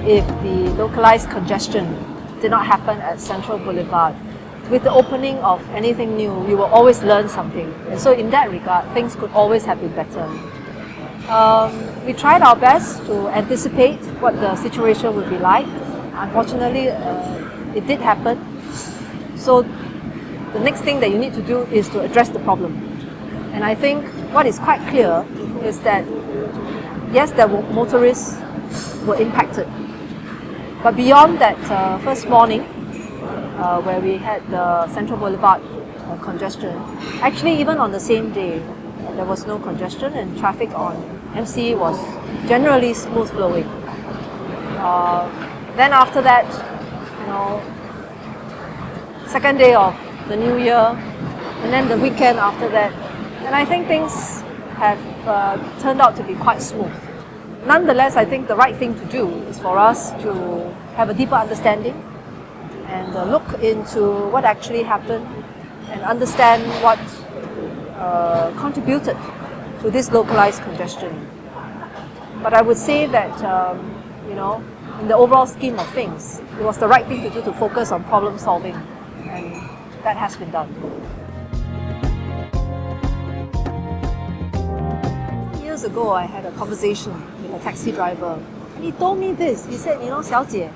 if the localized congestion did not happen at Central Boulevard. With the opening of anything new, you will always learn something. And so in that regard, things could always have been better. We tried our best to anticipate what the situation would be like. Unfortunately, it did happen. So the next thing that you need to do is to address the problem. And I think what is quite clear is that, yes, there were motorists were impacted. But beyond that first morning, where we had the Central Boulevard congestion, actually even on the same day, there was no congestion and traffic on MCE was generally smooth flowing. Then after that, second day of the new year, and then the weekend after that, and I think things have turned out to be quite smooth. Nonetheless, I think the right thing to do is for us to have a deeper understanding and look into what actually happened and understand what contributed to this localized congestion. But I would say that, in the overall scheme of things, it was the right thing to do to focus on problem solving, and that has been done. Years ago, I had a conversation with a taxi driver, and he told me this. He said, 小姐,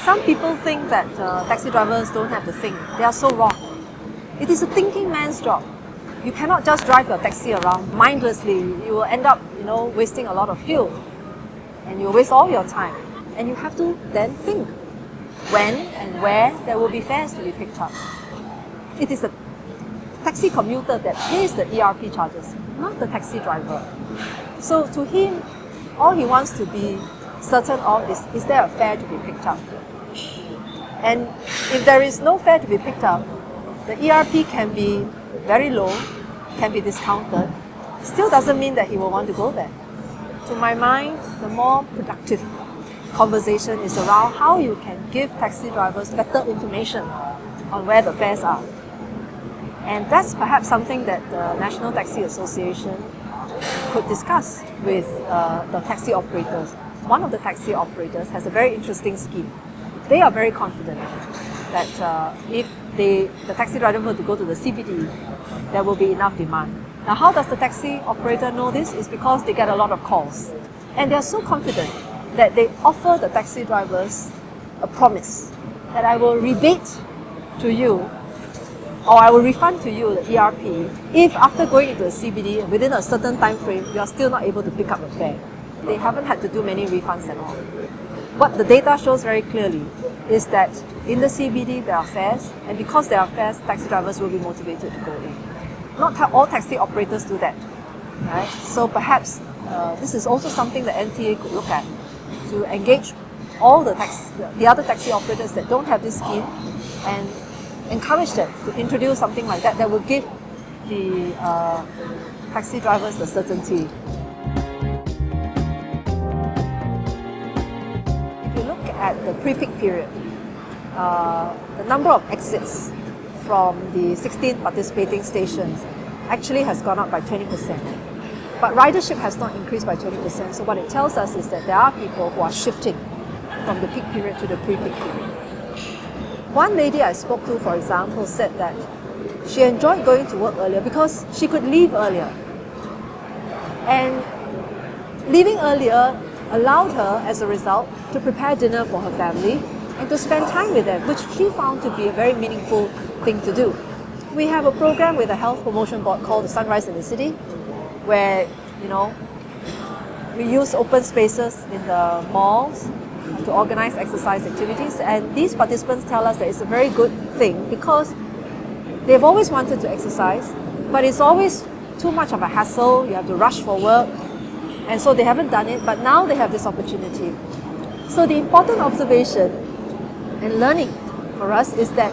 some people think that taxi drivers don't have to think. They are so wrong. It is a thinking man's job. You cannot just drive your taxi around mindlessly. You will end up, wasting a lot of fuel, and you waste all your time. And you have to then think when and where there will be fares to be picked up. It is the taxi commuter that pays the ERP charges, not the taxi driver. So to him, all he wants to be certain of is there a fare to be picked up? And if there is no fare to be picked up, the ERP can be very low, can be discounted, still doesn't mean that he will want to go there. To my mind, the more productive conversation is around how you can give taxi drivers better information on where the fares are. And that's perhaps something that the National Taxi Association could discuss with the taxi operators. One of the taxi operators has a very interesting scheme. They are very confident that if the taxi driver were to go to the CBD, there will be enough demand. Now, how does the taxi operator know this? It's because they get a lot of calls. And they're so confident that they offer the taxi drivers a promise that I will rebate to you, or I will refund to you the ERP if after going into a CBD within a certain time frame, you are still not able to pick up a fare. They haven't had to do many refunds at all. What the data shows very clearly is that in the CBD there are fares, and because there are fares, taxi drivers will be motivated to go in. Not all taxi operators do that, right? So perhaps this is also something the NTA could look at, to engage all the other taxi operators that don't have this scheme and encourage them to introduce something like that will give the taxi drivers the certainty. If you look at the pre-peak period, the number of exits from the 16 participating stations actually has gone up by 20%. But ridership has not increased by 20%, so what it tells us is that there are people who are shifting from the peak period to the pre-peak period. One lady I spoke to, for example, said that she enjoyed going to work earlier because she could leave earlier. And leaving earlier allowed her, as a result, to prepare dinner for her family and to spend time with them, which she found to be a very meaningful thing to do. We have a program with a health promotion board called the Sunrise in the City, where we use open spaces in the malls to organize exercise activities, and these participants tell us that it's a very good thing because they've always wanted to exercise, but it's always too much of a hassle. You have to rush for work, and so they haven't done it, but now they have this opportunity. So the important observation and learning for us is that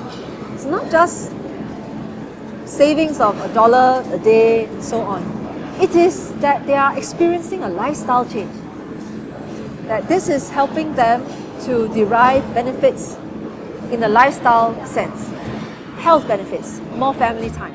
it's not just savings of $1 a day and so on. It is that they are experiencing a lifestyle change. That this is helping them to derive benefits in a lifestyle sense. Health benefits, more family time.